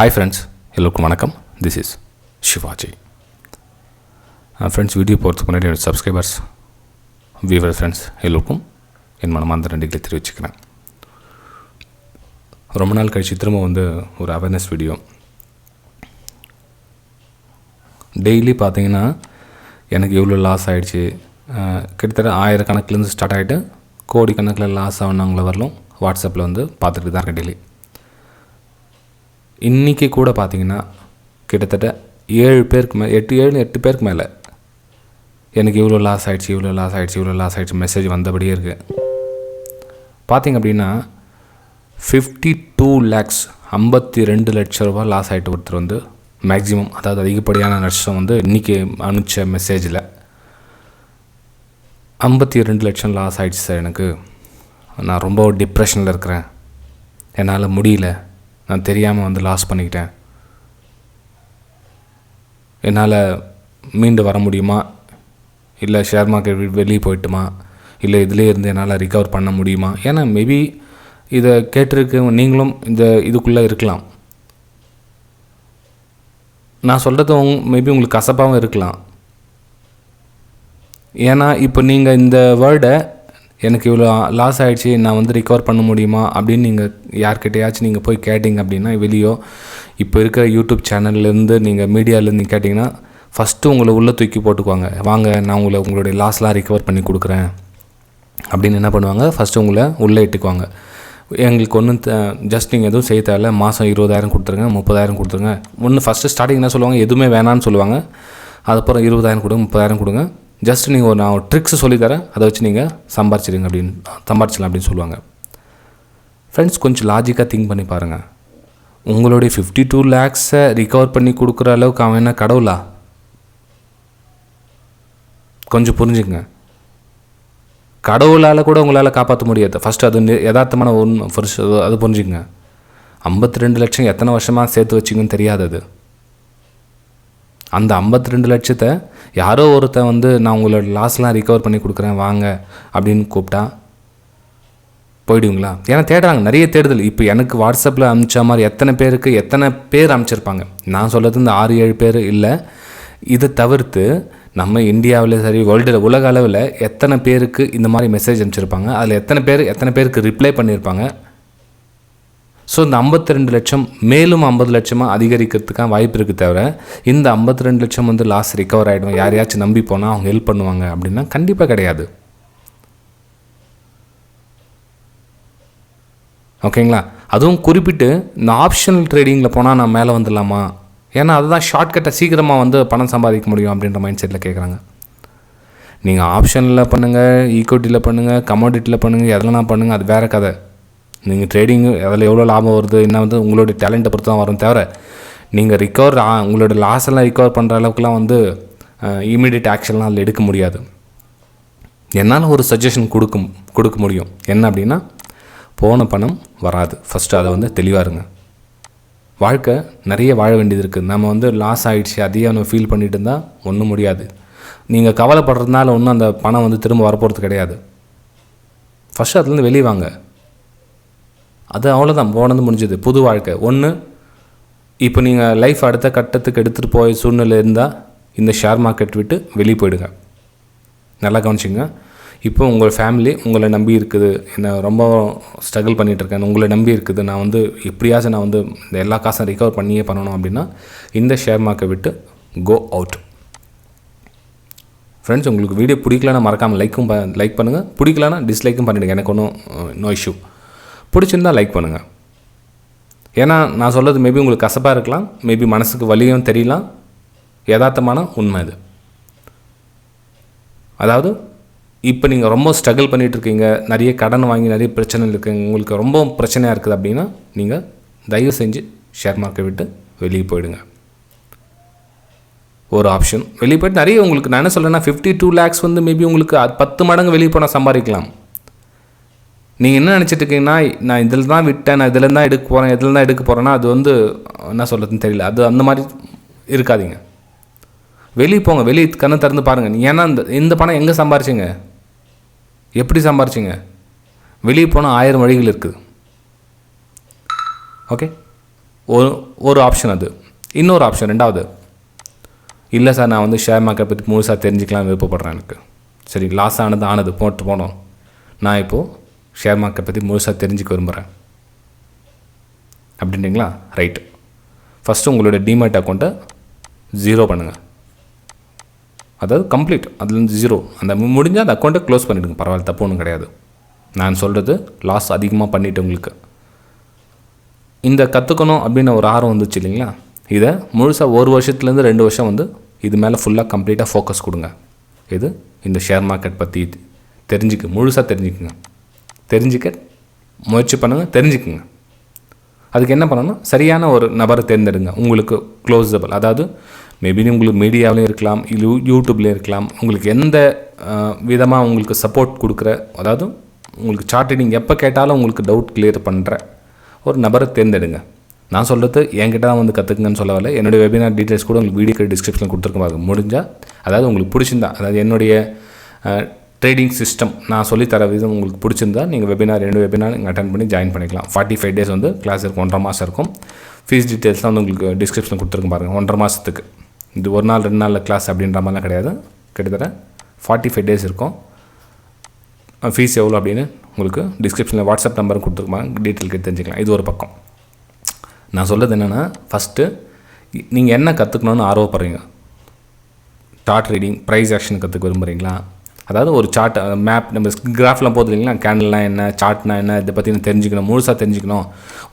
Hi friends, எல்லோருக்கும் வணக்கம். This is Shivaji. Friends, video போகிறதுக்கு முன்னாடி என்னோடய சப்ஸ்கிரைபர்ஸ், வியூவர் ஃப்ரெண்ட்ஸ் எல்லோருக்கும் என் மனமார்ந்த நன்றிகளை தெரிவிச்சுக்கிறேன். ரொம்ப நாள் கழிச்சு திரும்ப ஒரு அவேர்னஸ் வீடியோ. டெய்லி பார்த்தீங்கன்னா எனக்கு எவ்வளோ லாஸ் ஆகிடுச்சு, கிட்டத்தட்ட 1000 கணக்குலேருந்து ஸ்டார்ட் ஆகிட்டு கோடி கணக்கில் லாஸ் ஆனவங்கள வரலும் வாட்ஸ்அப்பில் பார்த்துட்டு தான் இருக்கேன் டெய்லி. இன்றைக்கி கூட பார்த்திங்கன்னா கிட்டத்தட்ட 7 பேருக்கு மேலே எனக்கு இவ்வளோ லாஸ் ஆகிடுச்சு மெசேஜ் வந்தபடியே இருக்குது. பார்த்திங்க அப்படின்னா 52 lakhs 52 லட்ச ரூபா லாஸ் ஆகிட்டு ஒருத்தர் மேக்ஸிமம், அதாவது அதிகப்படியான நஷ்டம் இன்றைக்கி அனுப்பிச்ச மெசேஜில் 52 லட்சம் லாஸ் ஆகிடுச்சு சார். எனக்கு நான் ரொம்ப டிப்ரெஷனில் இருக்கிறேன், என்னால் முடியல, நான் தெரியாமல் லாஸ் பண்ணிக்கிட்டேன், என்னால் மீண்டு வர முடியுமா, இல்லை ஷேர் மார்க்கெட் வெளியே போயிட்டுமா, இல்லை இதிலே இருந்து என்னால் ரிகவர் பண்ண முடியுமா? ஏன்னா மேபி இதை கேட்டிருக்கு நீங்களும் இதுக்குள்ளே இருக்கலாம். நான் சொல்கிறது மேபி உங்களுக்கு கசப்பாகவும் இருக்கலாம். ஏன்னா இப்போ நீங்கள் இந்த வேர்டை எனக்கு இவ்வளோ லாஸ் ஆகிடுச்சு, நான் ரிகவர் பண்ண முடியுமா அப்படின்னு நீங்கள் யார்கிட்டையாச்சும் நீங்கள் போய் கேட்டிங்க அப்படின்னா, வெளியோ இப்போ இருக்கிற யூடியூப் சேனல்லேருந்து நீங்கள் மீடியாவிலேருந்து கேட்டிங்கன்னா ஃபஸ்ட்டு உங்களை உள்ளே தூக்கி போட்டுக்குவாங்க. வாங்க, நான் உங்களுடைய லாஸ்லாம் ரிகவர் பண்ணி கொடுக்குறேன் அப்படின்னு என்ன பண்ணுவாங்க, ஃபஸ்ட்டு உங்களை உள்ளே இட்டுக்குவாங்க. எங்களுக்கு ஒன்றும் ஜஸ்ட் நீங்கள் எதுவும் செய்ய தேவையில்ல, மாதம் 20,000 கொடுத்துருங்க, 30,000 கொடுத்துருங்க. ஃபஸ்ட்டு ஸ்டார்டிங் என்ன சொல்லுவாங்க, எதுவுமே வேணான்னு சொல்லுவாங்க. அதுக்கப்புறம் 20,000 கொடுங்க, 30,000 கொடுங்க, ஜஸ்ட் நீங்கள் நான் ஒரு ட்ரிக்ஸ் சொல்லித்தரேன், அதை வச்சு நீங்கள் சம்பாரிச்சிடலாம் அப்படின்னு சொல்லுவாங்க. ஃப்ரெண்ட்ஸ், கொஞ்சம் லாஜிக்காக திங்க் பண்ணி பாருங்கள். உங்களுடைய 52 lakhs ரிகவர் பண்ணி கொடுக்குற அளவுக்கு அவன் என்ன கடவுளா? கொஞ்சம் புரிஞ்சுங்க. கடவுளால் கூட உங்களால் காப்பாற்ற முடியாது. ஃபஸ்ட்டு அது யதார்த்தமான ஒன்று, ஃபர்ஸ்ட் அது புரிஞ்சுங்க. 52 லட்சம் எத்தனை வருஷமாக சேர்த்து வச்சிங்கன்னு தெரியாது. அது அந்த 52 லட்சத்தை யாரோ ஒருத்தன் நான் உங்களோட லாஸ்லாம் ரிகவர் பண்ணி கொடுக்குறேன் வாங்க அப்படின்னு கூப்பிட்டா போயிடுவீங்களா? ஏன்னா தேடுறாங்க, நிறைய தேடுதல். இப்போ எனக்கு வாட்ஸ்அப்பில் அனுப்பிச்ச மாதிரி எத்தனை பேர் அனுப்பிச்சிருப்பாங்க. நான் சொல்கிறது இந்த 6-7 பேர் இல்லை. இதை தவிர்த்து நம்ம இந்தியாவில் சரி, வேர்ல்டில், உலக அளவில் எத்தனை பேருக்கு இந்த மாதிரி மெசேஜ் அனுப்பிச்சிருப்பாங்க, அதில் எத்தனை பேருக்கு ரிப்ளை பண்ணியிருப்பாங்க. ஸோ இந்த 52 லட்சம் மேலும் 50 லட்சமாக அதிகரிக்கிறதுக்கான வாய்ப்பு இருக்குது. தவிர இந்த 52 லட்சம் லாஸ் ரிகவர் ஆகிடும், யாரையாச்சும் நம்பி போனால் அவங்க ஹெல்ப் பண்ணுவாங்க அப்படின்னா கண்டிப்பாக கிடையாது. ஓகேங்களா? அதுவும் குறிப்பிட்டு இந்த ஆப்ஷனல் ட்ரேடிங்கில் போனால் நான் மேலே வந்துடலாமா, ஏன்னா அதுதான் ஷார்ட்கட்டை, சீக்கிரமாக பணம் சம்பாதிக்க முடியும் அப்படின்ற மைண்ட் செட்டில் கேட்குறாங்க. நீங்கள் ஆப்ஷனில் பண்ணுங்கள், ஈக்விட்டியில் பண்ணுங்கள், கமோடிட்டியில் பண்ணுங்கள், எதெல்லாம் பண்ணுங்கள், அது வேறு கதை. நீங்கள் ட்ரேடிங்கு அதில் எவ்வளோ லாபம் வருது என்ன உங்களோட டேலண்ட்டை பொறுத்து தான் வரும். தவிர நீங்கள் உங்களோட லாஸ் எல்லாம் ரிகவர் பண்ணுற அளவுக்குலாம் இமீடியட் ஆக்ஷன்லாம் அதில் எடுக்க முடியாது. என்னால் ஒரு சஜஷன் கொடுக்க முடியும். என்ன அப்படின்னா, போன பணம் வராது. ஃபஸ்ட்டு அதை தெளிவாக இருங்க. வாழ்க்கை நிறைய வாழ வேண்டியது இருக்குது. நம்ம லாஸ் ஆகிடுச்சு அதையே ஃபீல் பண்ணிட்டு இருந்தால் ஒன்றும் முடியாது. நீங்கள் கவலைப்படுறதுனால ஒன்றும் அந்த பணம் திரும்ப வரப்போகிறது கிடையாது. ஃபஸ்ட்டு அதுலேருந்து வெளியே வாங்க. அது அவ்வளோதான், போனது முடிஞ்சது. புது வாழ்க்கை ஒன்று. இப்போ நீங்கள் லைஃப் அடுத்த கட்டத்துக்கு எடுத்துகிட்டு போய் சூழ்நிலை இருந்தால் இந்த ஷேர் மார்க்கெட் விட்டு வெளியே போயிடுங்க. நல்லா கவனிச்சிங்க. இப்போ உங்கள் ஃபேமிலி உங்களை நம்பி இருக்குது, என்ன ரொம்ப ஸ்ட்ரகிள் பண்ணிகிட்ருக்கேன், உங்களை நம்பி இருக்குது, நான் எப்படியாச்சும் நான் இந்த எல்லா காசும் ரிகவர் பண்ணியே பண்ணணும் அப்படின்னா இந்த ஷேர் மார்க்கெட் விட்டு கோ அவுட். ஃப்ரெண்ட்ஸ், உங்களுக்கு வீடியோ பிடிக்கலன்னா மறக்காமல் லைக் பண்ணுங்கள், பிடிக்கலன்னா டிஸ்லைக்கும் பண்ணிவிடுங்க. எனக்கு ஒன்றும் நோ இஷ்யூ. பிடிச்சிருந்தால் லைக் பண்ணுங்கள். ஏன்னா நான் சொல்கிறது மேபி உங்களுக்கு கசப்பாக இருக்கலாம், மேபி மனசுக்கு வலியும் தெரியலாம். யதார்த்தமான உண்மை இது. அதாவது இப்போ நீங்கள் ரொம்ப ஸ்ட்ரகிள் பண்ணிகிட்ருக்கீங்க, நிறைய கடன் வாங்கி நிறைய பிரச்சனை இருக்குங்க, உங்களுக்கு ரொம்ப பிரச்சனையாக இருக்குது அப்படின்னா நீங்கள் தயவு செஞ்சு ஷேர் மார்க்கெட் விட்டு வெளியே போயிடுங்க. ஒரு ஆப்ஷன் வெளியே போய்ட்டு நிறைய உங்களுக்கு நான் என்ன சொல்கிறேன்னா 52 lakhs மேபி உங்களுக்கு 10 மடங்கு வெளியே போனால் சம்பாதிக்கலாம். நீங்கள் என்ன நினச்சிட்டு இருக்கீங்கன்னா, நான் இதில் தான் விட்டேன், நான் இதில் தான் எடுக்க போகிறேன்னா அது என்ன சொல்கிறதுன்னு தெரியல. அது அந்த மாதிரி இருக்காதீங்க. வெளியே போங்க, வெளியே கண்ணை திறந்து பாருங்கள். ஏன்னா இந்த பணம் எங்கே சம்பாரிச்சிங்க, எப்படி சம்பாரிச்சிங்க? வெளியே போனால் 1000 வழிகள் இருக்குது. ஓகே, ஒரு ஆப்ஷன் அது. இன்னொரு ஆப்ஷன் ரெண்டாவது, இல்லை சார் நான் வந்து ஷேர் மார்க்கெட் பற்றி முழுசாக தெரிஞ்சுக்கலாம் விருப்பப்படுறேன், எனக்கு சரி லாஸ் ஆனது போட்டு போனோம், நான் இப்போது ஷேர் மார்க்கெட் பற்றி முழுசாக தெரிஞ்சுக்க விரும்புகிறேன் அப்படின்றீங்களா? ரைட்டு. ஃபஸ்ட்டு உங்களோட டிமேட் அக்கௌண்ட்டை 0 பண்ணுங்கள், அதாவது கம்ப்ளீட் அதுலேருந்து 0. அந்த முடிஞ்சால் அந்த அக்கௌண்ட்டை க்ளோஸ் பண்ணிவிடுங்க, பரவாயில்ல, தப்பு ஒன்றும் கிடையாது. நான் சொல்கிறது லாஸ் அதிகமாக பண்ணிவிட்டு உங்களுக்கு இந்த கற்றுக்கணும் அப்படின்னு ஒரு ஆர்வம் வந்துச்சு இல்லைங்களா, இதை முழுசாக 1 வருஷத்துலேருந்து 2 வருஷம் வந்து இது மேலே ஃபுல்லாக கம்ப்ளீட்டாக ஃபோக்கஸ் கொடுங்க. இது இந்த ஷேர் மார்க்கெட் பற்றி முழுசாக தெரிஞ்சுக்க முயற்சி பண்ணுங்கள், தெரிஞ்சுக்குங்க. அதுக்கு என்ன பண்ணணும், சரியான ஒரு நபரை தேர்ந்தெடுங்க, உங்களுக்கு க்ளோஸபிள், அதாவது மேபி உங்களுக்கு மீடியாவிலையும் இருக்கலாம், இல்லை யூடியூப்லேயும் இருக்கலாம், உங்களுக்கு எந்த விதமாக உங்களுக்கு சப்போர்ட் கொடுக்குற, அதாவது உங்களுக்கு சார்ட் ரீடிங் எப்போ கேட்டாலும் உங்களுக்கு டவுட் கிளியர் பண்ணுற ஒரு நபரை தேர்ந்தெடுங்க. நான் சொல்கிறது என்கிட்ட தான் வந்து கற்றுக்குங்கன்னு சொல்ல வரல, என்னுடைய வெபினார் டீட்டெயில்ஸ் கூட உங்களுக்கு வீடியோ டிஸ்கிரிப்ஷனில் கொடுத்துருக்க பாருங்க. முடிஞ்சால் அதாவது உங்களுக்கு பிடிச்சிருந்தா, அதாவது என்னுடைய ட்ரேடிங் சிஸ்டம் நான் சொல்லித்தர விதம் உங்களுக்கு பிடிச்சிருந்தா நீங்கள் ரெண்டு வெபினார் நீங்கள் அட்டன் பண்ணி ஜாயின் பண்ணிக்கலாம். 45 days வந்து கிளாஸ் இருக்கும், 1.5 மாதம் இருக்கும். ஃபீஸ் டீட்டெயில்ஸ்லாம் வந்து உங்களுக்கு டிஸ்கிரிப்ஷனில் கொடுத்துருக்கும் பாருங்கள். 1.5 மாதத்துக்கு, இது 1 நாள் 2 நாளில் கிளாஸ் அப்படின்ற மாதிரிலாம் கிடையாது, கிட்டத்தட்ட 45 days இருக்கும். ஃபீஸ் எவ்வளோ அப்படின்னு உங்களுக்கு டிஸ்கிரிப்ஷனில் வாட்ஸ்அப் நம்பரும் கொடுத்துருப்பாங்க, டீட்டெயில் கேட்டு தெரிஞ்சுக்கலாம். இது ஒரு பக்கம். நான் சொல்கிறது என்னென்னா, ஃபஸ்ட்டு நீங்கள் என்ன கற்றுக்கணுன்னு ஆர்வப்படுறீங்க, சார்ட் ரீடிங், ப்ரைஸ் ஆக்ஷன் கற்றுக்க விரும்புகிறீங்களா, அதாவது ஒரு சார்ட் மேப் நம்ம கிராஃப்லாம் போகுது இல்லைங்களா, கேண்டல்லாம் என்ன, சார்ட்னா என்ன, இதை பற்றி தெரிஞ்சுக்கணும், முழுசாக தெரிஞ்சுக்கணும்.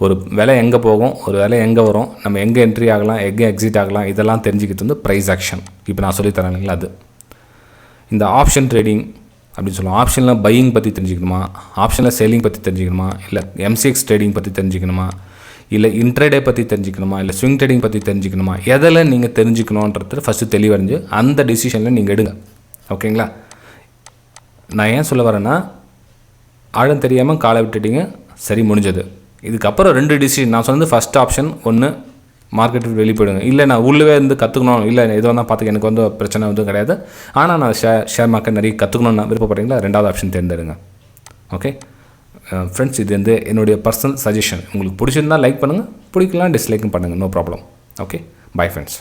ஒரு விலை எங்கே போகும், ஒரு விலை எங்கே வரும், நம்ம எங்கே என்ட்ரி ஆகலாம், எங்கே எக்ஸிட் ஆகலாம், இதெல்லாம் தெரிஞ்சுக்கிட்டு வந்து ப்ரைஸ் ஆக்ஷன் இப்போ நான் சொல்லித்தரேன் இல்லைங்களா. அது இந்த ஆப்ஷன் ட்ரேடிங் அப்படின்னு சொல்லுவோம். ஆப்ஷனில் பையிங் பற்றி தெரிஞ்சுக்கணுமா, ஆப்ஷனில் செல்லிங் பற்றி தெரிஞ்சுக்கணுமா, இல்லை MCX ட்ரேடிங் பற்றி தெரிஞ்சுக்கணுமா, இல்லை இன்ட்ரேடே பற்றி தெரிஞ்சுக்கணுமா, இல்லை ஸ்விங் ட்ரேடிங் பற்றி தெரிஞ்சுக்கணுமா, எதில் நீங்கள் தெரிஞ்சுக்கணுன்றது ஃபஸ்ட்டு தெளிவடைஞ்சு அந்த டிசிஷனில் நீங்கள் எடுங்க. ஓகேங்களா? நான் ஏன் சொல்ல வரேன்னா, ஆழம் தெரியாமல் காலை விட்டுட்டீங்க, சரி முடிஞ்சது. இதுக்கப்புறம் 2 டிசிஷன் நான் சொன்னது. ஃபஸ்ட் ஆப்ஷன், ஒன்று மார்க்கெட்டுக்கு வெளியே போயிடுங்க, இல்லை நான் உள்ளவே இருந்து கற்றுக்கணும், இல்லை எதுவும் தான் பார்த்துக்க எனக்கு வந்து பிரச்சனை எதுவும் கிடையாது, ஆனால் நான் ஷேர் மார்க்கெட் நிறைய கற்றுக்கணும்னு விருப்பப்படுறீங்களா, 2வது ஆப்ஷன் தேர்ந்தெடுங்க. ஓகே ஃப்ரெண்ட்ஸ், இது வந்து என்னுடைய பர்சனல் சஜஷன். உங்களுக்கு பிடிச்சிருந்தால் லைக் பண்ணுங்கள், பிடிக்கலாம் டிஸ்லைக்கும் பண்ணுங்கள், no problem. Okay, bye friends.